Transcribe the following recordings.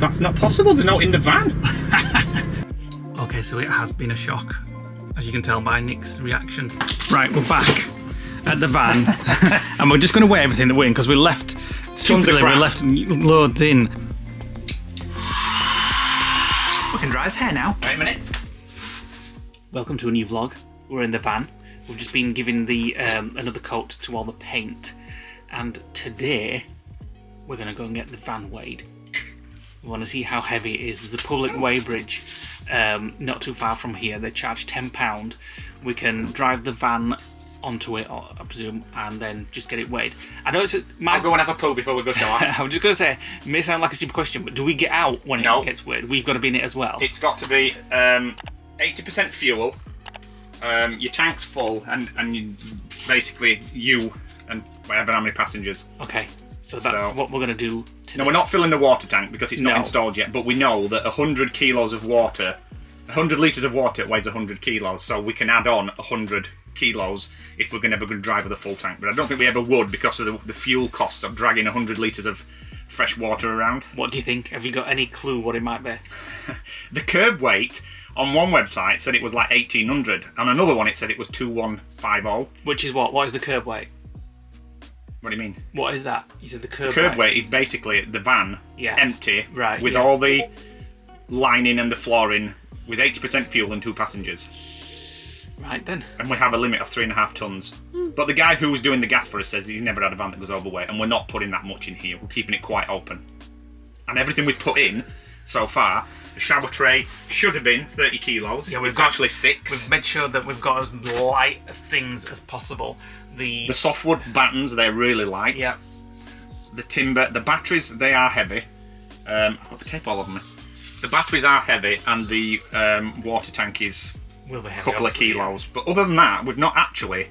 That's not possible. They're not in the van. Okay, so it has been a shock, as you can tell by Nick's reaction. Right, we're back at the van, and we're just going to weigh everything that we're in because we left. Stupidly, we left loads in. Looking dry as hair now. Wait a minute. Welcome to a new vlog. We're in the van. We've just been giving the another coat to all the paint, and today we're going to go and get the van weighed. We want to see how heavy it is. There's a public weighbridge not too far from here. They charge £10. We can drive the van onto it, I presume, and then just get it weighed. I know it's I'll go and have a poo before we go shower. I'm just going to say, it may sound like a stupid question, but do we get out when it gets weighed? We've got to be in it as well. It's got to be 80% fuel, your tank's full, and you, basically you and whatever how many passengers. Okay, so that's what we're going to do today. No, we're not filling the water tank because it's not installed yet, but we know that 100 kilos of water, 100 litres of water weighs 100 kilos, so we can add on 100 kilos if we're ever going to drive with a full tank. But I don't think we ever would because of the fuel costs of dragging 100 litres of fresh water around. What do you think? Have you got any clue what it might be? The curb weight on one website said it was like 1800, and another one it said it was 2150. Which is what? What is the curb weight? What do you mean? What is that? You said the curb weight. Curb weight is basically the van empty, right, with all the lining and the flooring, with 80% fuel and 2 passengers. Right then. And we have a limit of 3.5 tons. But the guy who was doing the gas for us says he's never had a van that goes overweight, and we're not putting that much in here. We're keeping it quite open. And everything we've put in so far, the shower tray should have been 30 kilos. Yeah, it's actually 6. We've made sure that we've got as light of things as possible. The softwood battens, they're really light. Yeah. The timber, the batteries, they are heavy. I've got the tape all over me. The batteries are heavy, and the water tank is will be heavy, a couple of kilos. But other than that, we've not actually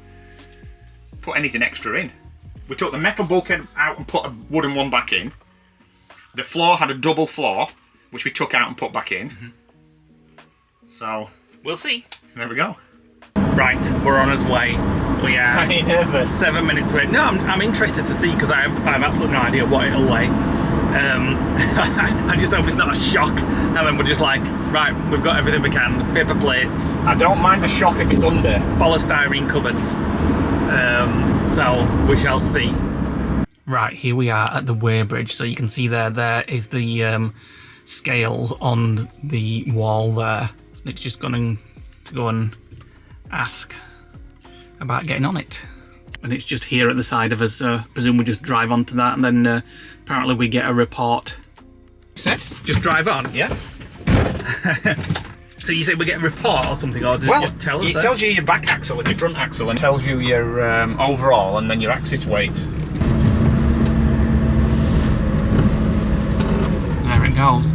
put anything extra in. We took the metal bulkhead out and put a wooden one back in. The floor had a double floor, which we took out and put back in. So we'll see. There we go. Right, we're on our way. We are Are you nervous? 7 minutes away. No, I'm interested to see because I have absolutely no idea what it'll weigh. I just hope it's not a shock, and then we're just like, right, we've got everything we can. Paper plates. I don't mind a shock if it's under. Polystyrene cupboards. So we shall see. Right, here we are at the weighbridge. So you can see there is the scales on the wall there. So Nick's just going to go and ask about getting on it. And it's just here at the side of us, so I presume we just drive onto that, and then apparently we get a report. Set? Just drive on? Yeah. So you say we get a report or something, or does it just tell us? It tells you your back axle and your front axle, and tells you your overall, and then your axis weight. There it goes.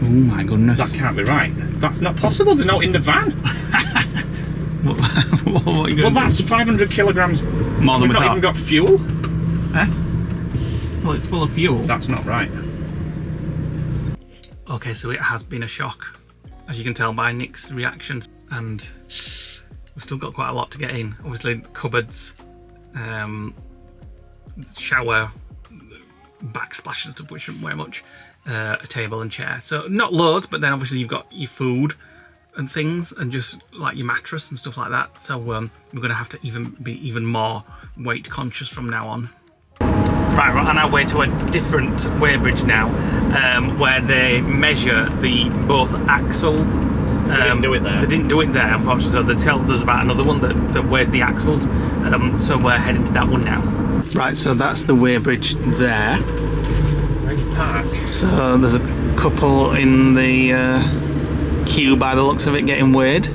Oh my goodness. That can't be right. That's not possible. They're not in the van. What are you well, that's 500 kilograms. More than we've not even got fuel. Eh? Well, it's full of fuel. That's not right. Okay, so it has been a shock, as you can tell by Nick's reactions, and we've still got quite a lot to get in. Obviously, cupboards, shower, backsplash and stuff, which shouldn't weigh much, a table and chair. So not loads, but then obviously you've got your food and things, and just like your mattress and stuff like that. So we're going to have to be even more weight conscious from now on. Right, we're on our way to a different weighbridge now, where they measure both axles. They didn't do it there. They didn't do it there, unfortunately, so they told us about another one that weighs the axles. So we're heading to that one now. Right, so that's the weighbridge there. Ready park. So there's a couple in the queue by the looks of it getting weighed.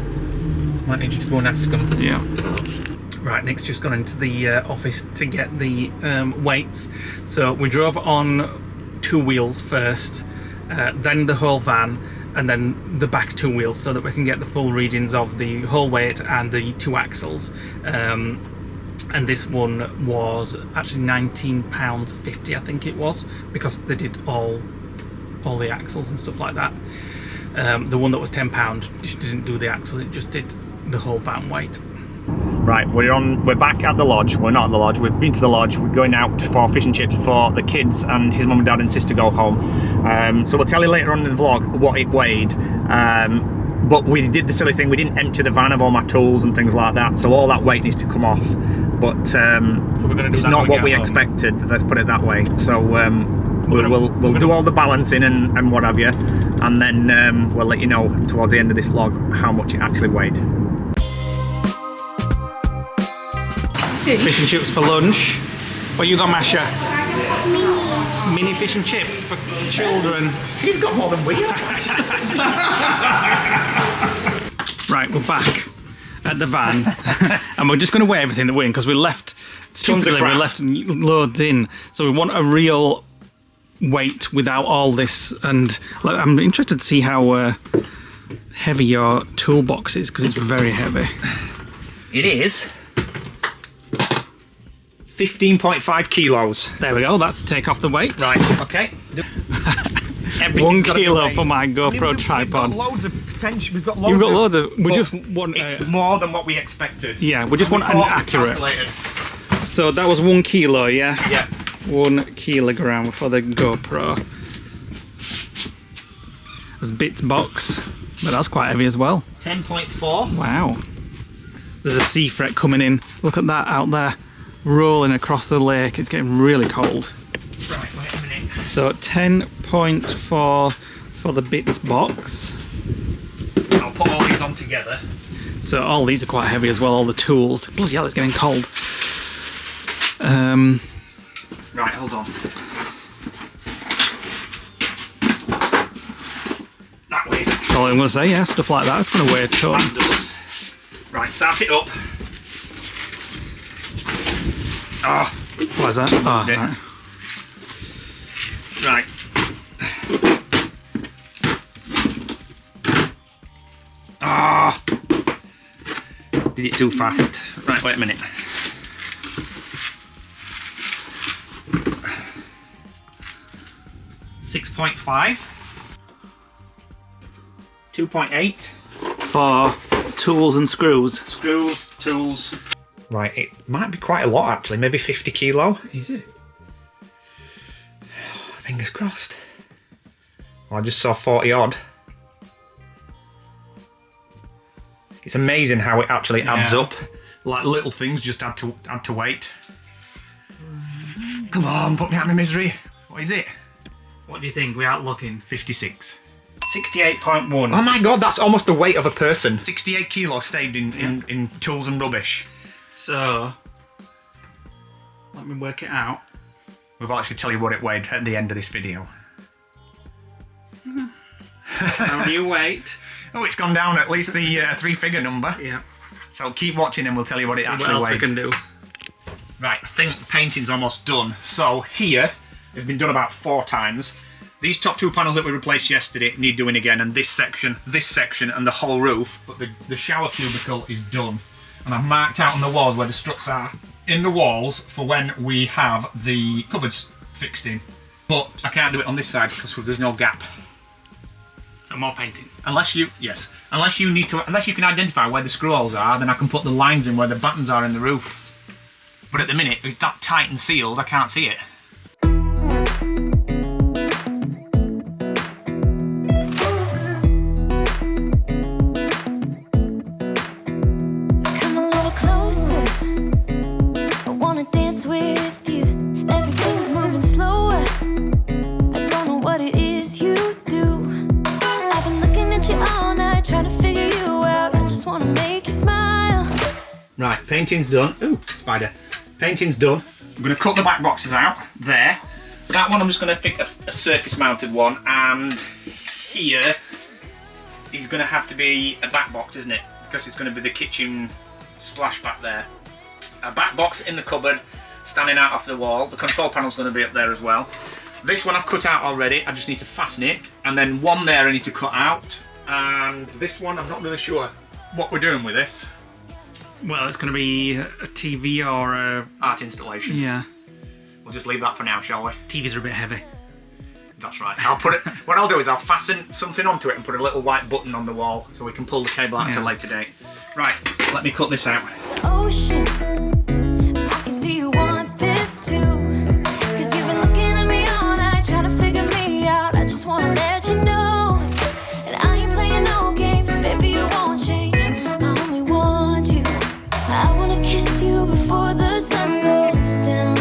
Might need you to go and ask them. Yeah. Right, Nick's just gone into the office to get the weights. So we drove on 2 wheels first, then the whole van, and then the back 2 wheels, so that we can get the full readings of the whole weight and the 2 axles. And this one was actually £19.50, I think it was, because they did all the axles and stuff like that. The one that was £10 just didn't do the axle, it just did the whole van weight. Right, we're back at the lodge. We're not at the lodge, we've been to the lodge. We're going out for fish and chips before the kids and his mum and dad and sister go home. So we'll tell you later on in the vlog what it weighed. But we did the silly thing, we didn't empty the van of all my tools and things like that, so all that weight needs to come off. But so we're gonna do it's that not when what we get home. expected, let's put it that way. So we'll do all the balancing and what have you, and then we'll let you know towards the end of this vlog how much it actually weighed. Fish and chips for lunch. What you got, Masha? Mini fish and chips for children. He's got more than we have. Right, we're back at the van, and we're just going to weigh everything that we're in because we left. Stupidly, we left loads in, so we want a real weight without all this. And like, I'm interested to see how heavy your toolbox is because it's very heavy. It is 15.5 kilos. There we go. That's take off the weight. Right. Okay. 1 kilo for my GoPro tripod. We've got loads of potential. We've got loads. You've got loads of. We just want. It's more than what we expected. Yeah, we just want an accurate. So that was 1 kilo, yeah. Yeah. 1 kilogram for the GoPro. There's bits box, but that's quite heavy as well. 10.4. Wow. There's a sea fret coming in. Look at that out there, rolling across the lake. It's getting really cold. Right, wait a minute. So 10.4 for the bits box. I'll put all these on together. So all these are quite heavy as well, all the tools. Bloody hell, it's getting cold. Right, hold on. That weighs. All I'm going to say, yeah, stuff like that. It's going to weigh a ton. That does. Right, start it up. Ah, What is that? Oh, it. right. Right. Ah, did it too fast. Right, wait a minute. $6.5. 2.8. For tools and screws. Screws, tools. Right, it might be quite a lot actually, maybe 50 kilo. Is it? Fingers crossed. Well, I just saw 40 odd. It's amazing how it actually adds up. Like little things just add to weight. Come on, put me out of my misery. What is it? What do you think? We out looking. 56. 68.1. Oh my god, that's almost the weight of a person. 68 kilos saved in tools and rubbish. So, let me work it out. We'll actually tell you what it weighed at the end of this video. How do you weight? Oh, it's gone down at least the 3-figure number. Yeah. So keep watching and we'll tell you what it See actually what else weighed. we can do. Right, I think the painting's almost done. So here, it's been done about 4 times. These top 2 panels that we replaced yesterday need doing again, and this section, and the whole roof, but the shower cubicle is done. And I've marked out on the walls where the struts are in the walls for when we have the cupboards fixed in. But I can't do it on this side because there's no gap. So more painting. Unless you can identify where the screw holes are, then I can put the lines in where the buttons are in the roof. But at the minute, it's that tight and sealed, I can't see it. Come a little closer. I wanna dance with you. Everything's moving slower. I don't know what it is you do. I've been looking at you all night, trying to figure you out. I just wanna make you smile. Right, painting's done. Ooh, spider. Painting's done. I'm going to cut the back boxes out there. That one I'm just going to pick a surface mounted one, and here is going to have to be a back box, isn't it? Because it's going to be the kitchen splash back there. A back box in the cupboard, standing out off the wall. The control panel's going to be up there as well. This one I've cut out already, I just need to fasten it, and then one there I need to cut out, and this one I'm not really sure what we're doing with this. Well, it's going to be a TV or a... Art installation. Yeah. We'll just leave that for now, shall we? TVs are a bit heavy. That's right. I'll put it. What I'll do is I'll fasten something onto it and put a little white button on the wall so we can pull the cable out until later date. Right, let me cut this out. ocean. I can see you want this too. Cause you've been looking at me all night, trying to figure me out. I just wanna let you know. And I ain't playing no games, baby, you won't change. I only want you. I wanna kiss you before the sun goes down.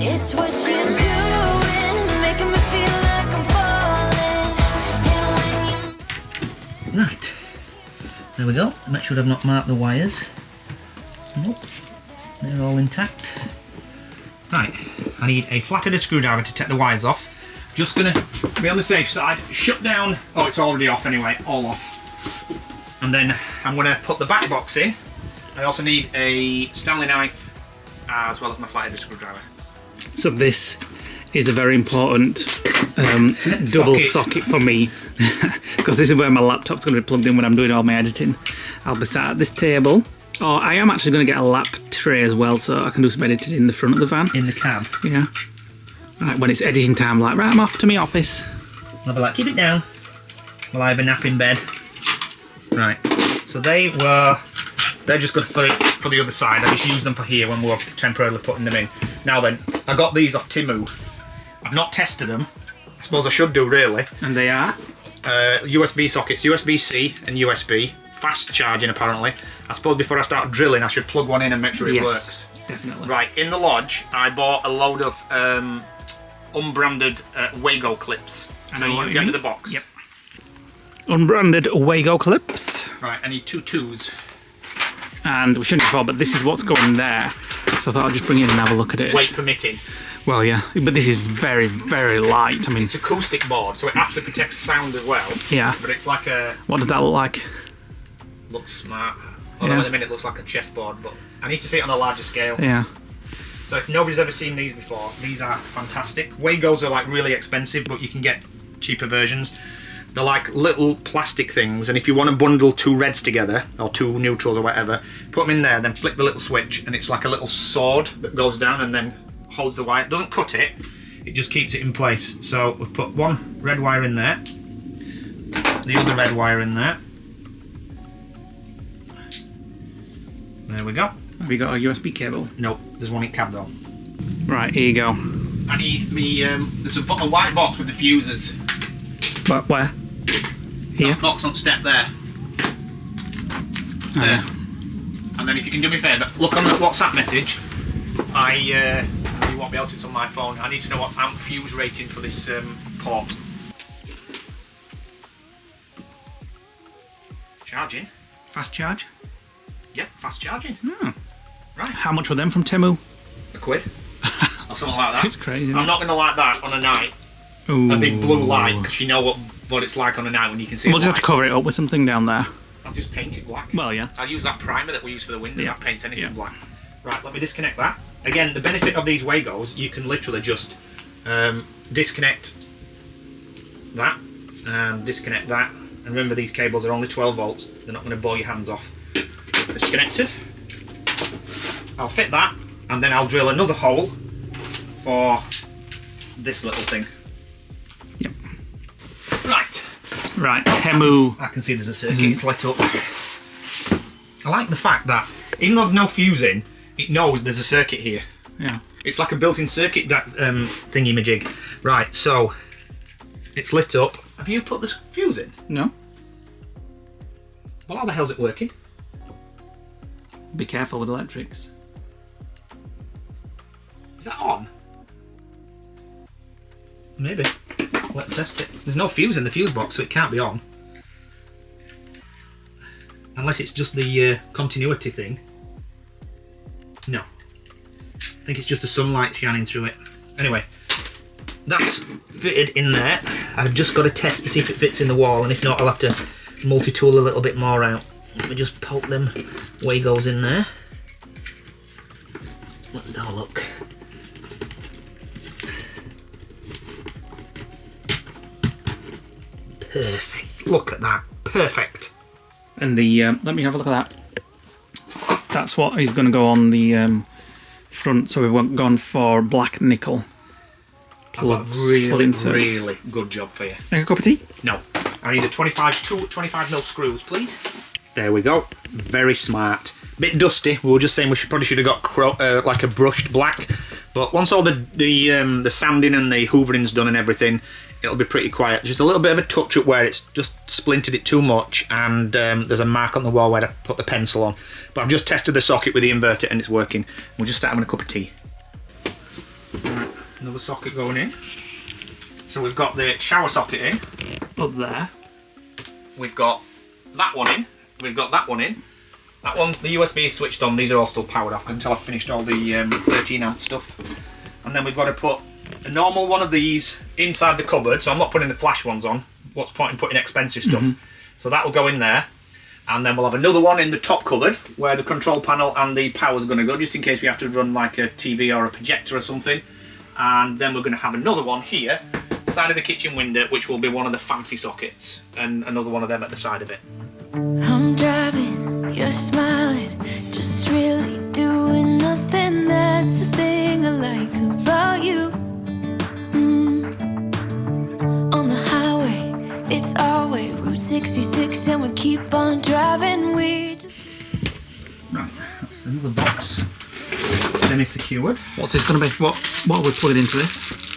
It's what you're doing, making me feel like I'm falling. And when you... Right, there we go. Make sure I've not marked the wires. Nope, they're all intact. Right, I need a flatheaded screwdriver to take the wires off. Just gonna be on the safe side, shut down. Oh, it's already off anyway, all off. And then I'm gonna put the back box in. I also need a Stanley knife as well as my flatheaded screwdriver. So this is a very important double socket for me because this is where my laptop's going to be plugged in when I'm doing all my editing. I'll be sat at this table. Oh, I am actually going to get a lap tray as well so I can do some editing in the front of the van. In the cab. Yeah. Right, when it's editing time, like, right, I'm off to my office. I'll be like, keep it down while I have a nap in bed. Right, so they're just good for the other side. I just use them for here when we're temporarily putting them in. Now then, I got these off Timu. I've not tested them. I suppose I should do, really. And they are? USB sockets, USB-C and USB. Fast charging, apparently. I suppose before I start drilling, I should plug one in and make sure it works. Definitely. Right, in the lodge, I bought a load of unbranded Wago clips. I know what you get mean. into the box. Yep. Unbranded Wago clips. Right, I need 2 twos. And we shouldn't have thought, but this is what's going there. So I thought I'd just bring it in and have a look at it. Weight permitting. Well, yeah, but this is very, very light. I mean, It's acoustic board, so it actually protects sound as well. yeah. But it's like a... What does that look like? Looks smart. Although Yeah. at the minute it looks like a chessboard, but I need to see it on a larger scale. Yeah. So if nobody's ever seen these before, these are fantastic. Wagos are like really expensive, but you can get cheaper versions. They're like little plastic things, and if you want to bundle 2 reds together, or 2 neutrals or whatever, put them in there, then flick the little switch, and it's like a little sword that goes down and then holds the wire. It doesn't cut it, it just keeps it in place. So we've put 1 red wire in there, the other red wire in there. There we go. Have you got a USB cable? Nope, there's one in cab though. Right, here you go. I need me, there's a white box with the fuses. But where? Here? That box on step there. Oh, There. yeah. And then if you can do me a favour, look on the WhatsApp message. You won't be able to, it's on my phone. I need to know what amp fuse rating for this port. Charging. Fast charge? Yep, fast charging. Hmm. Right. How much were them from Temu? £1 or something like that. It's crazy. I'm not going to like that on a night. Ooh. A big blue light, because you know what it's like on a night when you can see We'll it just have to cover it up with something down there. I'll just paint it black. Well, yeah. I'll use that primer that we use for the windows. Yeah. That paints anything Yeah. black. Right, let me disconnect that. Again, the benefit of these Wagos, you can literally just disconnect that and disconnect that. And remember, these cables are only 12 volts. They're not going to bore your hands off. It's connected. I'll fit that, and then I'll drill another hole for this little thing. Yep. Right. Right, Temu. I can see there's a circuit, it's lit up. I like the fact that, even though there's no fuse in, it knows there's a circuit here. Yeah. It's like a built-in circuit thingy-majig. Right, so, it's lit up. Have you put this fuse in? No. Well, how the hell's it working? Be careful with electrics. Is that on? Maybe. Let's test it. There's no fuse in the fuse box, so it can't be on. Unless it's just the continuity thing. No. I think it's just the sunlight shining through it. Anyway, that's fitted in there. I've just got to test to see if it fits in the wall, and if not, I'll have to multi-tool a little bit more out. Let me just poke them Wagos in there. Let's have a look. Perfect. Look at that. Perfect. And the let me have a look at that. That's what is going to go on the front. So we've gone for black nickel plugs. Really good job for you. Like a cup of tea? No. I need a 25 mil screws, please. There we go. Very smart. Bit dusty. We were just saying we probably should have got like a brushed black. But once all the sanding and the hoovering's done and everything, it'll be pretty quiet. Just a little bit of a touch up where it's just splintered it too much, and there's a mark on the wall where I put the pencil on. But I've just tested the socket with the inverter and it's working. We'll just start having a cup of tea. Right, another socket going in. So we've got the shower socket in, up there. We've got that one in. We've got that one in. That one's the USB switched on. These are all still powered off until I've finished all the 13 amp stuff. And then we've got to put a normal one of these inside the cupboard. So I'm not putting the flash ones on. What's the point in putting expensive stuff? So that will go in there. And then we'll have another one in the top cupboard where the control panel and the power's going to go, just in case we have to run like a TV or a projector or something. And then we're going to have another one here, side of the kitchen window, which will be one of the fancy sockets, and another one of them at the side of it. I'm driving, you're smiling, just really doing nothing. That's the thing I like about you. On the highway, it's our way, Route 66, and we keep on driving. We just... Right, that's another box, semi-secured. What's this going to be? What are we plugging into this?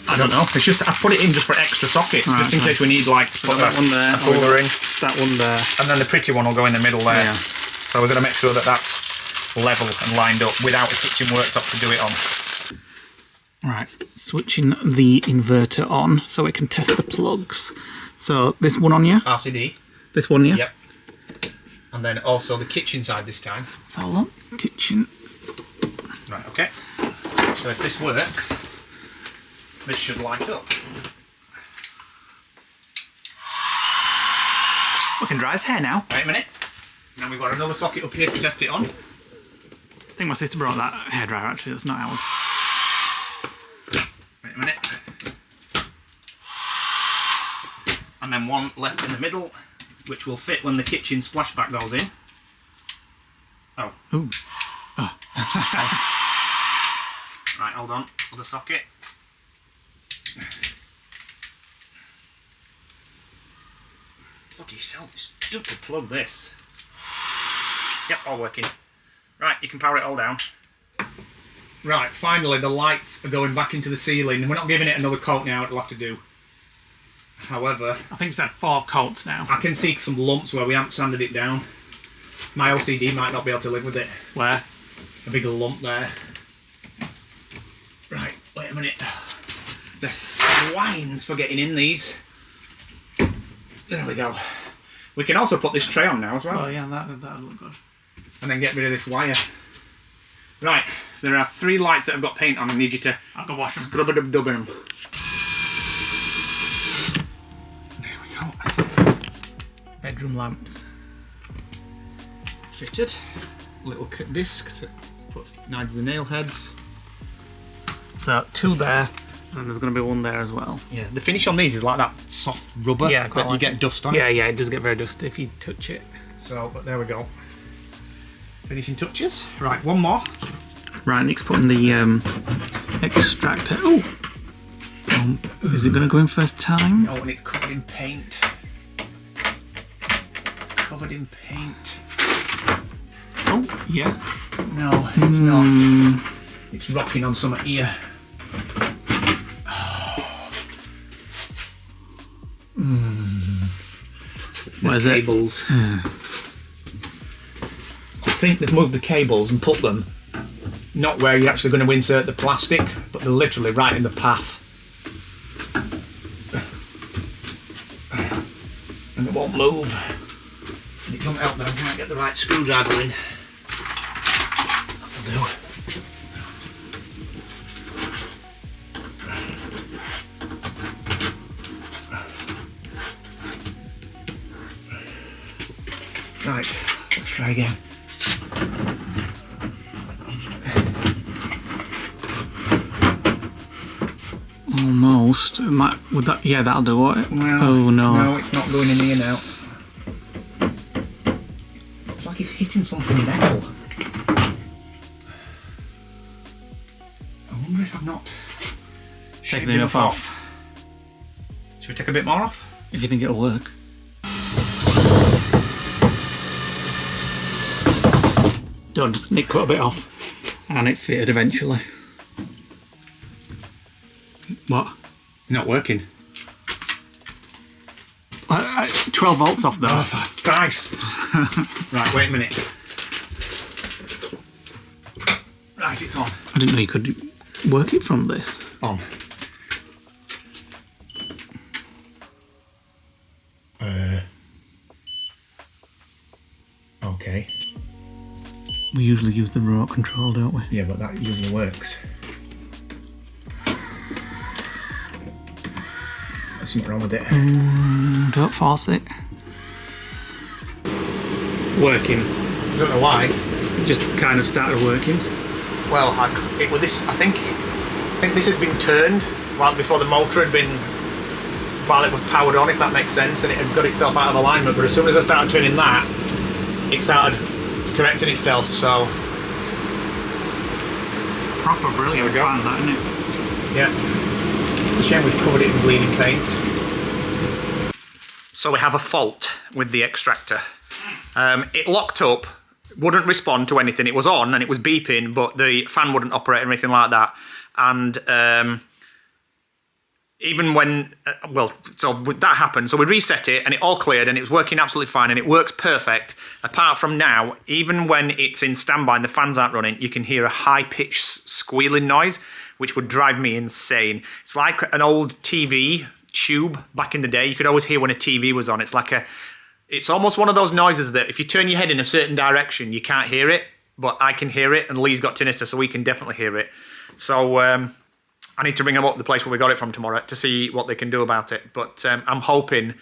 I don't know. It's just I put it in just for extra sockets, right, just in case we need like put that one there, a hoover in, that one there, and then the pretty one will go in the middle there. Yeah. So we're going to make sure that that's level and lined up without a kitchen worktop to do it on. Right, switching the inverter on so we can test the plugs. So this one on you? RCD. This one, yeah? Yep. And then also the kitchen side this time. So hold on, kitchen. Right, okay. So if this works, this should light up. We can dry his hair now. Wait a minute. And then we've got another socket up here to test it on. I think my sister brought that hairdryer actually, that's not ours. Wait a minute. And then one left in the middle, which will fit when the kitchen splashback goes in. Oh. Ooh. Oh. Right, hold on. Other socket. Bloody hell, stupid plug this. Yep, all working. Right, you can power it all down. Right, finally the lights are going back into the ceiling. We're not giving it another coat now, it'll have to do. However, I think it's had 4 coats now. I can see some lumps where we haven't sanded it down. My OCD might not be able to live with it. Where? A big lump there. Right, wait a minute. The swines for getting in these. There we go. We can also put this tray on now as well. Oh yeah, that would look good. And then get rid of this wire. Right, there are 3 lights that have got paint on. I need you to I'll go wash them. scrub-a-dub-dub them. There we go. Bedroom lamps. Fitted. Little disc to put knives in the nail heads. So 2 there, and there's going to be 1 there as well. Yeah, the finish on these is like that soft rubber Yeah, that you get dust on. Yeah, yeah, it does get very dusty if you touch it. So, but there we go. Finishing touches. Right, 1 more. Right, Nick's putting the extractor. Oh! Is it going to go in first time? Oh, and it's covered in paint. It's covered in paint. Oh, yeah. No, it's not. It's rocking on some ear. What is it? Cables. I think they've moved the cables and put them not where you're actually going to insert the plastic, but they're literally right in the path. And they won't move. And it doesn't help that I can't get the right screwdriver in. That'll do. Right, let's try again. Almost. It might, would that? Yeah, that'll do it. Well, oh no. No, it's not going in here now. It's like it's hitting something metal. I wonder if I'm not Taking enough off. Should we take a bit more off? If you think it'll work. Done. Nick cut a bit off and it fitted eventually. What? Not working. 12 volts off though. Oh, for Christ. Right, wait a minute. Right, it's on. I didn't know you could work it from this. On. Okay. We usually use the remote control, don't we? Yeah, but that usually works. There's something wrong with it. Don't force it. Working. I don't know why. It just kind of started working. Well, it was this. I think this had been turned before the motor had been, while it was powered on, if that makes sense, and it had got itself out of alignment. But as soon as I started turning that, it started correcting itself. So Proper brilliant fan, that, isn't it? yeah. It's a shame we've covered it in bleeding paint. So we have a fault with the extractor. It locked up, wouldn't respond to anything. It was on and it was beeping, but the fan wouldn't operate or anything like that. And even when, so that happened. So we reset it and it all cleared and it was working absolutely fine and it works perfect. Apart from now, even when it's in standby and the fans aren't running, you can hear a high-pitched squealing noise, which would drive me insane. It's like an old TV tube back in the day. You could always hear when a TV was on. It's almost one of those noises that if you turn your head in a certain direction, you can't hear it, but I can hear it, and Lee's got tinnitus, so we can definitely hear it. So I need to ring them up the place where we got it from tomorrow to see what they can do about it. But I'm hoping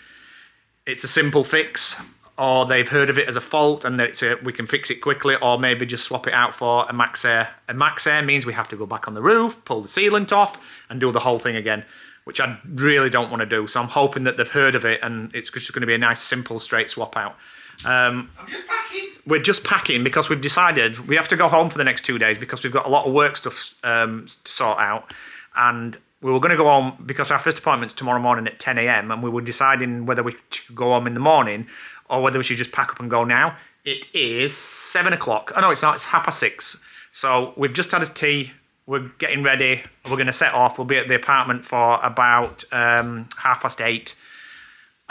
it's a simple fix, or they've heard of it as a fault and that we can fix it quickly, or maybe just swap it out for a max air. A max air means we have to go back on the roof, pull the sealant off, and do the whole thing again, which I really don't want to do. So I'm hoping that they've heard of it and it's just going to be a nice, simple, straight swap out. I'm just packing. We're just packing because we've decided we have to go home for the next 2 days because we've got a lot of work stuff to sort out. And we were going to go home because our first appointment's tomorrow morning at 10 a.m. and we were deciding whether we should go home in the morning or whether we should just pack up and go now. It is 7 o'clock. Oh, no, it's not. It's 6:30. So we've just had a tea. We're getting ready. We're going to set off. We'll be at the apartment for about 8:30.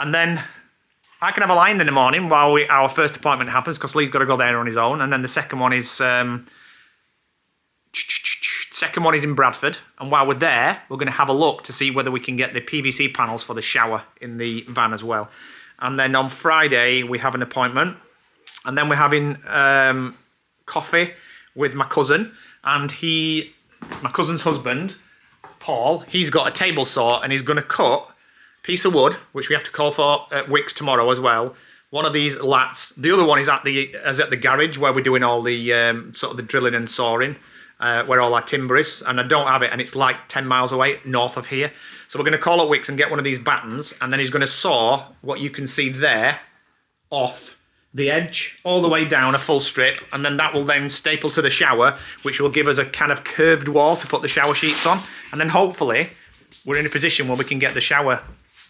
And then I can have a line in the morning while our first appointment happens because Lee's got to go there on his own. And then the second one is in Bradford. And while we're there, we're going to have a look to see whether we can get the PVC panels for the shower in the van as well. And then on Friday, we have an appointment. And then we're having coffee with my cousin. And my cousin's husband, Paul, he's got a table saw and he's going to cut a piece of wood, which we have to call for at Wickes tomorrow as well. One of these lats. The other one is at the garage where we're doing all the sort of the drilling and sawing, where all our timber is. And I don't have it, and it's like 10 miles away north of here. So we're going to call at Wickes and get one of these battens, and then he's going to saw what you can see there off the edge all the way down a full strip, and then that will then staple to the shower, which will give us a kind of curved wall to put the shower sheets on, and then hopefully we're in a position where we can get the shower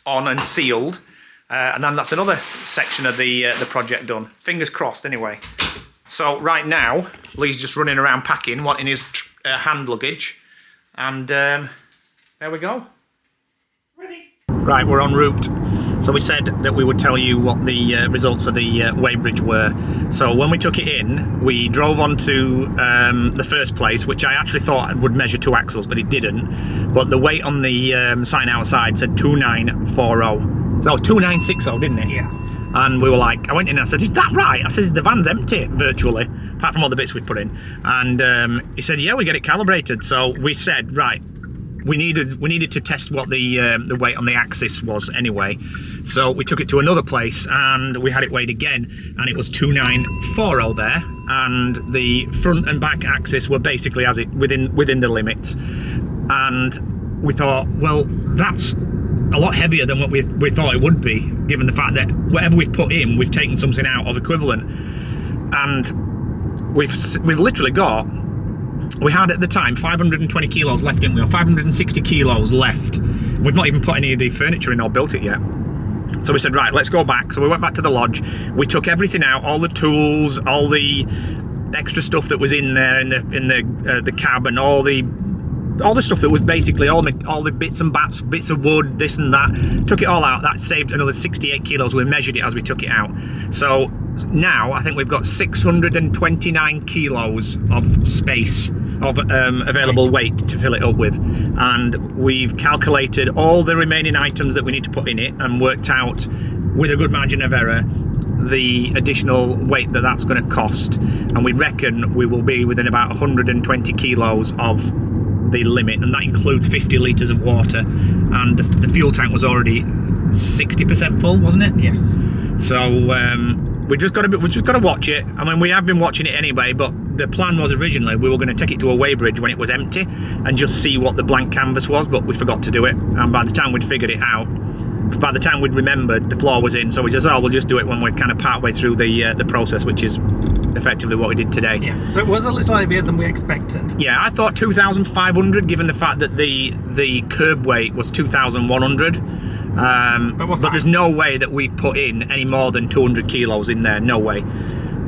on and sealed, and then that's another section of the project done. Fingers crossed anyway. So right now Lee's just running around packing, wanting his hand luggage, and there we go. Ready. Right, we're en route. So we said that we would tell you what the results of the weighbridge were. So when we took it in, we drove onto the first place, which I actually thought would measure 2 axles, but it didn't. But the weight on the sign outside said 2940. No, 2960, didn't it? Yeah. And we were like, I went in and I said, is that right? I said, the van's empty, virtually, apart from all the bits we put in. And he said, yeah, we get it calibrated. So we said, right, we needed to test what the weight on the axis was anyway. So we took it to another place and we had it weighed again, and it was 2940 there, and the front and back axis were basically within the limits. And we thought, well, that's a lot heavier than what we thought it would be, given the fact that whatever we've put in, we've taken something out of equivalent. And we've literally got, we had at the time 520 kilos left, didn't we? Or 560 kilos left. We've not even put any of the furniture in or built it yet. So we said, right, let's go back. So we went back to the lodge. We took everything out, all the tools, all the extra stuff that was in there in the cab, and all the stuff that was basically all the bits and bits of wood, this and that. Took it all out. That saved another 68 kilos. We measured it as we took it out. So now I think we've got 629 kilos of space of available weight to fill it up with, and we've calculated all the remaining items that we need to put in it and worked out with a good margin of error the additional weight that's going to cost, and we reckon we will be within about 120 kilos of the limit, and that includes 50 litres of water, and the fuel tank was already 60% full, wasn't it? Yes. So we just got to watch it. I mean, we have been watching it anyway, but the plan was originally we were going to take it to a weighbridge when it was empty and just see what the blank canvas was, but we forgot to do it, and by the time we'd figured it out, by the time we'd remembered, the floor was in, so we just, we'll just do it when we're kind of part way through the process, which is effectively what we did today. Yeah. So it was a little heavier than we expected. Yeah, I thought 2,500, given the fact that the curb weight was 2,100. But there's no way that we've put in any more than 200 kilos in there. No way.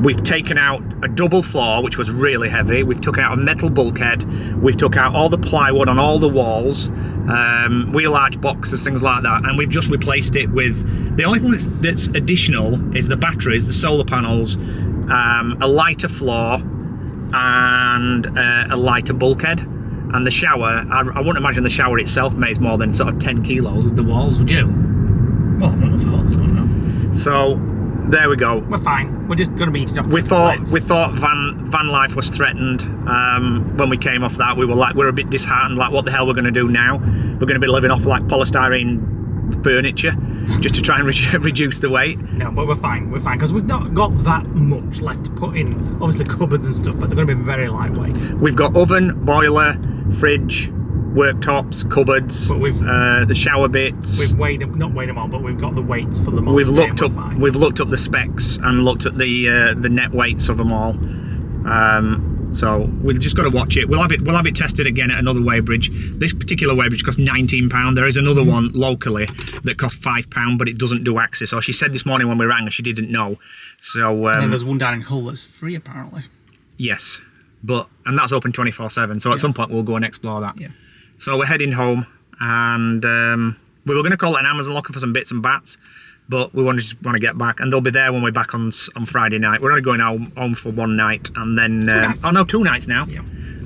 We've taken out a double floor, which was really heavy. We've took out a metal bulkhead. We've took out all the plywood on all the walls, wheel arch boxes, things like that, and we've just replaced it with, the only thing that's additional is the batteries, the solar panels, a lighter floor, and a lighter bulkhead. And the shower, I wouldn't imagine the shower itself weighs more than sort of 10 kilos with the walls, would you? Well, I wouldn't have thought so, no. So there we go. We're fine. We're just going to be eating off. We thought van life was threatened when we came off that. We were a bit disheartened, like what the hell we're going to do now? We're going to be living off like polystyrene furniture just to try and reduce the weight. No, but we're fine because we've not got that much left to put in. Obviously cupboards and stuff, but they're going to be very lightweight. We've got oven, boiler, fridge, worktops, cupboards, but the shower bits. We've not weighed them all, but we've got the weights for them all. We've looked up the specs and looked at the net weights of them all. So we've just got to watch it. We'll have it tested again at another weighbridge. This particular weighbridge costs £19. There is another one locally that costs £5, but it doesn't do axis. Or she said this morning when we rang, she didn't know. So and then there's one down in Hull that's free apparently. Yes, and that's open 24/7. So at some point we'll go and explore that. Yeah. So we're heading home, and we were going to call it an Amazon locker for some bits and bats, but we want to get back, and they'll be there when we're back on Friday night. We're only going home for one night, and then 2 nights now. Yeah.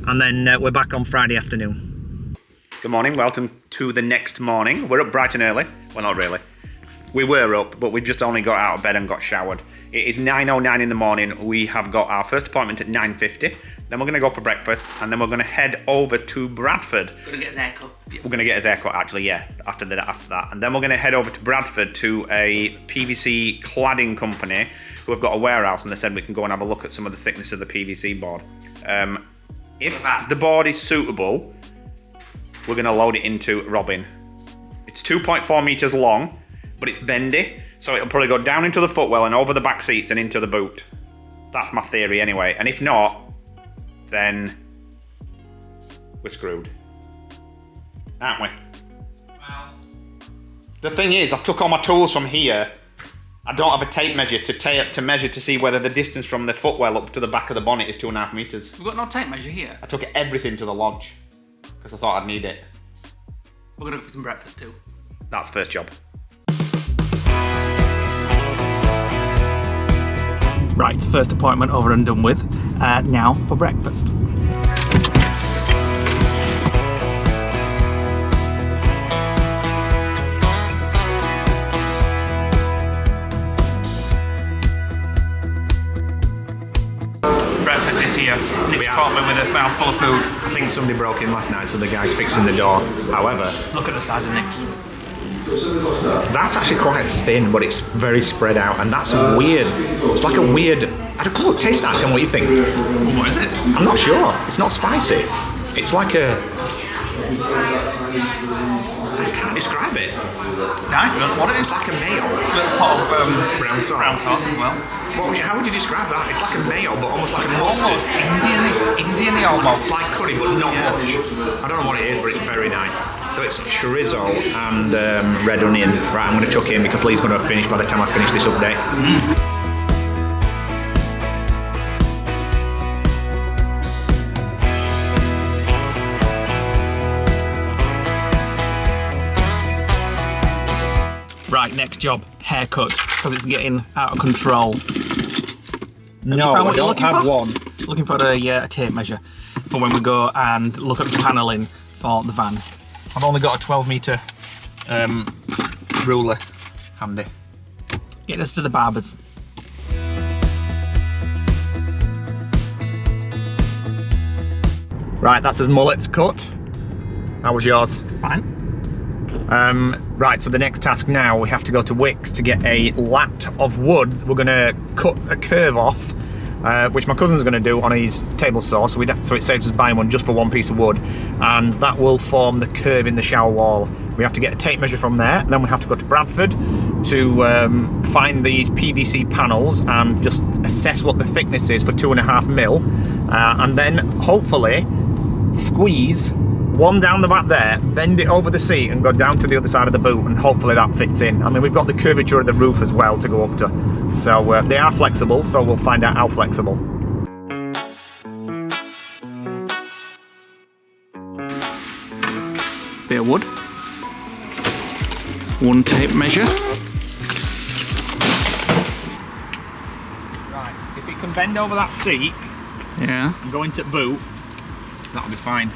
And then we're back on Friday afternoon. Good morning, welcome to the next morning. We're up bright and early. Well, not really. We were up, but we just only got out of bed and got showered. It is 9:09 in the morning. We have got our first appointment at 9:50. Then we're going to go for breakfast, and then we're going to head over to Bradford. We're going to get his haircut. We're going to get his haircut, actually, yeah, after that. And then we're going to head over to Bradford to a PVC cladding company who have got a warehouse, and they said we can go and have a look at some of the thickness of the PVC board. If the board is suitable, we're going to load it into Robin. It's 2.4 metres long, but it's bendy, so it'll probably go down into the footwell and over the back seats and into the boot. That's my theory anyway, and if not, then we're screwed. Aren't we? Well, the thing is, I took all my tools from here. I don't have a tape measure to measure to see whether the distance from the footwell up to the back of the bonnet is 2.5 metres. We've got no tape measure here. I took everything to the lodge because I thought I'd need it. We're going to go for some breakfast too. That's first job. Right, first appointment over and done with. Now for breakfast. Breakfast is here. Nick's caught me with a mouthful of food. I think somebody broke in last night, so the guy's fixing the door. However, look at the size of Nick's. That's actually quite thin, but it's very spread out, and that's weird. It's like a weird. I don't know. Taste that. Tell me what you think. What is it? I'm not sure. It's not spicy. It's like a. I can't describe it. It's nice. I don't know what it is. It's like a mayo. A little pot of brown sauce. Brown sauce as well. How would you describe that? It's like a mayo, but almost like a mustard. Almost Indian-y almost. Like a slight curry, but not much. I don't know what it is, but it's very nice. So it's chorizo and red onion. Right, I'm going to chuck it in because Lee's going to finish by the time I finish this update. Right, next job, haircut, because it's getting out of control. No, I don't have one. Looking for a tape measure for when we go and look at the panelling for the van. I've only got a 12-metre ruler handy. Get us to the barbers. Right, that's his mullets cut. How was yours? Fine. Right, so the next task now, we have to go to Wickes to get a lat of wood. We're going to cut a curve off, which my cousin's going to do on his table saw, so it saves us buying one just for one piece of wood, and that will form the curve in the shower wall. We have to get a tape measure from there, and then we have to go to Bradford to find these PVC panels and just assess what the thickness is for 2.5 mil, and then hopefully squeeze one down the back there, bend it over the seat and go down to the other side of the boot, and hopefully that fits in. I mean, we've got the curvature of the roof as well to go up to, so they are flexible, so we'll find out how flexible. Bit of wood. One tape measure. Right, if it can bend over that seat, Yeah. and go into boot, that'll be fine.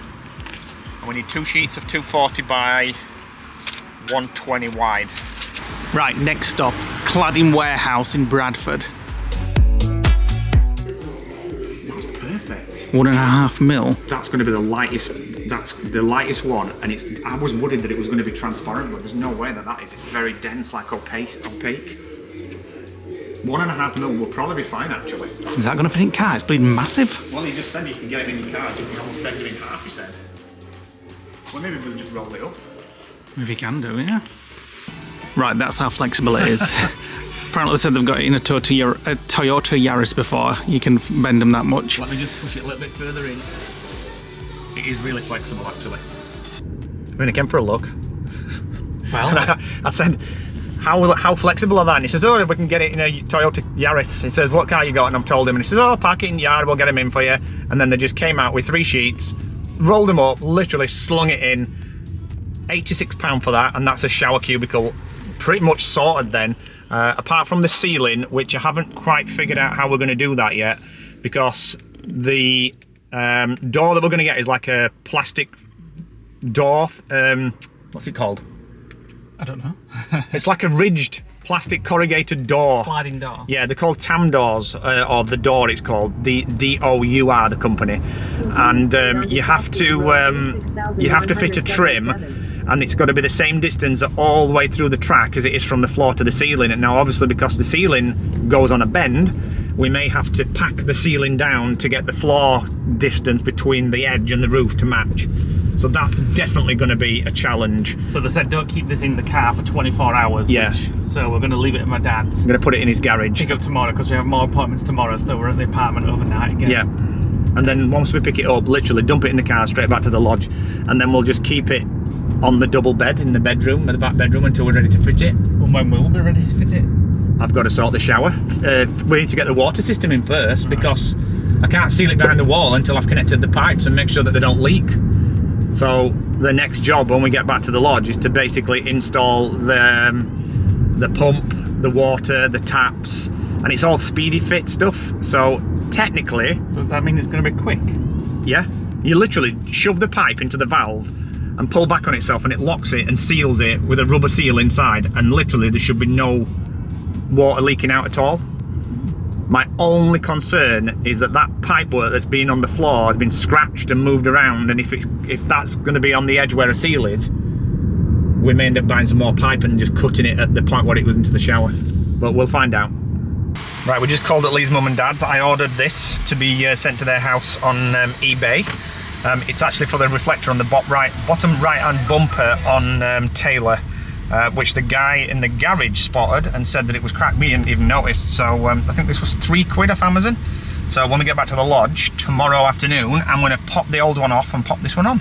And we need 2 sheets of 240 by 120 wide. Right, next stop, cladding warehouse in Bradford. That's perfect. 1.5 mil. That's going to be the lightest. That's the lightest one, and it's. I was worried that it was going to be transparent, but there's no way that is. It's very dense, like opaque. 1.5 mil will probably be fine, actually. Is that going to fit in car? It's bleeding massive. Well, he just said you can get it in your car. You can almost bend it in half. He said. Well, maybe we'll just roll it up. If you can do, yeah. Right, that's how flexible it is. Apparently they said they've got it in a Toyota Yaris before. You can bend them that much. Let me just push it a little bit further in. It is really flexible, actually. I'm going to come for a look. Well, I said, how flexible are that? And he says, oh, we can get it in a Toyota Yaris. He saes, what car you got? And I've told him, and he says, oh, park it in the yard, we'll get him in for you. And then they just came out with 3 sheets, rolled them up, literally slung it in. £86 for that, and that's a shower cubicle pretty much sorted then. Apart from the ceiling, which I haven't quite figured out how we're going to do that yet, because the door that we're going to get is like a plastic door. What's it called? I don't know. It's like a ridged plastic corrugated door. Sliding door. Yeah, they're called TAM doors, or the door it's called, the DOUR, the company, and you have to fit a trim, and it's got to be the same distance all the way through the track as it is from the floor to the ceiling. And now obviously because the ceiling goes on a bend, we may have to pack the ceiling down to get the floor distance between the edge and the roof to match. So that's definitely going to be a challenge. So they said don't keep this in the car for 24 hours. Yeah. So we're going to leave it at my dad's. I'm going to put it in his garage. Pick up tomorrow because we have more appointments tomorrow, so we're at the apartment overnight again. Yeah. And then once we pick it up, literally dump it in the car straight back to the lodge, and then we'll just keep it on the double bed in the bedroom, in the back bedroom, until we're ready to fit it. And when will we be ready to fit it? I've got to sort the shower. We need to get the water system in first, because I can't seal it behind the wall until I've connected the pipes and make sure that they don't leak. So the next job when we get back to the lodge is to basically install the pump, the water, the taps, and it's all speedy fit stuff. So technically, Does that mean it's going to be quick? yeah, you literally shove the pipe into the valve and pull back on itself, and it locks it and seals it with a rubber seal inside, and literally there should be no water leaking out at all. My only concern is that pipework that's been on the floor has been scratched and moved around, and if that's going to be on the edge where a seal is, we may end up buying some more pipe and just cutting it at the point where it was into the shower. But we'll find out. Right, we just called at Lee's mum and dad's. I ordered this to be sent to their house on eBay. It's actually for the reflector on the bottom right-hand bumper on Taylor, which the guy in the garage spotted and said that it was cracked. We didn't even notice. So I think this was £3 off Amazon. So when we get back to the lodge tomorrow afternoon, I'm going to pop the old one off and pop this one on.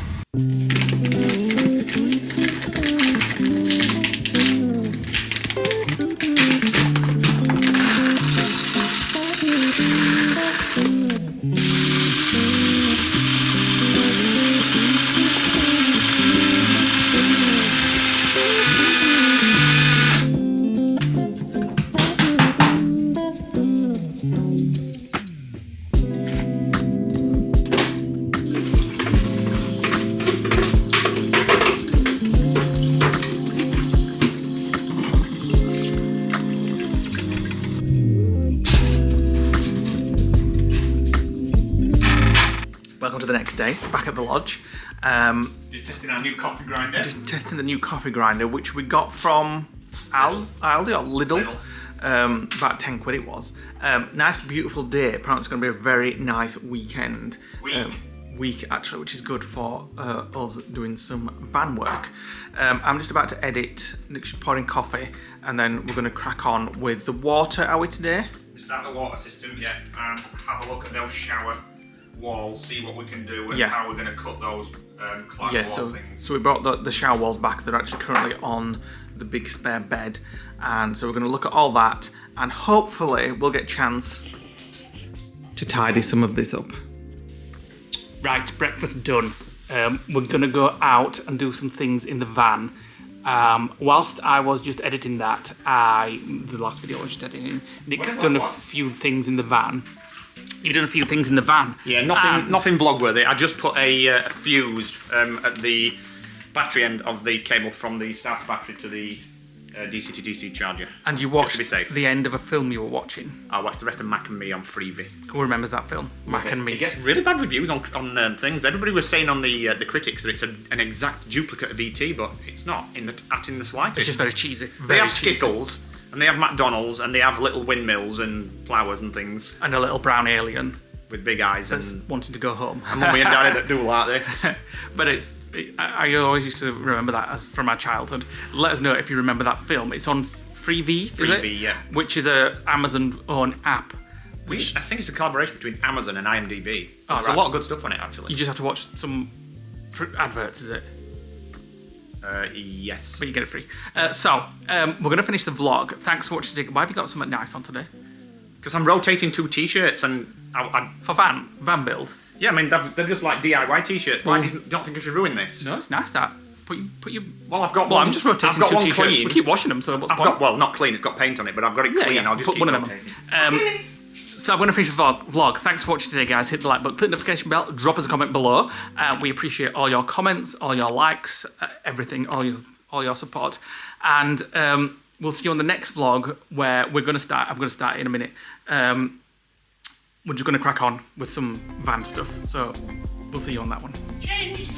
the next day, back at the lodge. Just testing our new coffee grinder. Just testing the new coffee grinder, which we got from Aldi or Lidl. About 10 quid it was. Nice, beautiful day. Apparently it's going to be a very nice weekend. Week actually, which is good for us doing some van work. I'm just about to edit, Nick's pouring coffee, and then we're going to crack on with the water, are we today? Start the water system, yeah, and have a look at those shower walls, see what we can do, and how we're going to cut those clad wall things. So we brought the shower walls back. They're actually currently on the big spare bed, and so we're going to look at all that, and hopefully we'll get a chance to tidy some of this up. Right, breakfast done. We're going to go out and do some things in the van. Whilst I was just editing that, the last video I was just editing, Nick's done a few things in the van. You've done a few things in the van. Yeah, nothing vlog-worthy. I just put a fuse at the battery end of the cable from the starter battery to the DC to DC charger. And you watched to be safe. The end of a film you were watching. I watched the rest of Mac and Me on Freevee. Who remembers that film? Mac and Me. It gets really bad reviews on things. Everybody was saying on the critics that it's an exact duplicate of ET, but it's not in the slightest. It's just very cheesy. They have Skittles, and they have McDonald's, and they have little windmills and flowers and things. And a little brown alien. With big eyes that's and wanting to go home. And Mummy and Daddy that do like this. But I always used to remember that as from my childhood. Let us know if you remember that film. It's on Freevee, Freevee, yeah. Which is a Amazon-owned app. Which I think it's a collaboration between Amazon and IMDb. Oh, There's a lot of good stuff on it, actually. You just have to watch some adverts, is it? Yes. But you get it free. So, we're going to finish the vlog. Thanks for watching. Why have you got something nice on today? Because I'm rotating 2 t-shirts and... For van build? Yeah, I mean, they're just like DIY t-shirts. Well, I don't think I should ruin this. No, it's nice that. Put your... Well, I've got one. I'm just rotating 2 t-shirts. Clean. We keep washing them, so what's the point? Well, not clean, it's got paint on it, but I've got it clean. I'll just put keep one rotating. Of them. So I'm going to finish the vlog. Thanks for watching today, guys. Hit the like button, click the notification bell, drop us a comment below. We appreciate all your comments, all your likes, everything, all your support. And we'll see you on the next vlog where I'm going to start in a minute. We're just going to crack on with some van stuff. So we'll see you on that one. Change.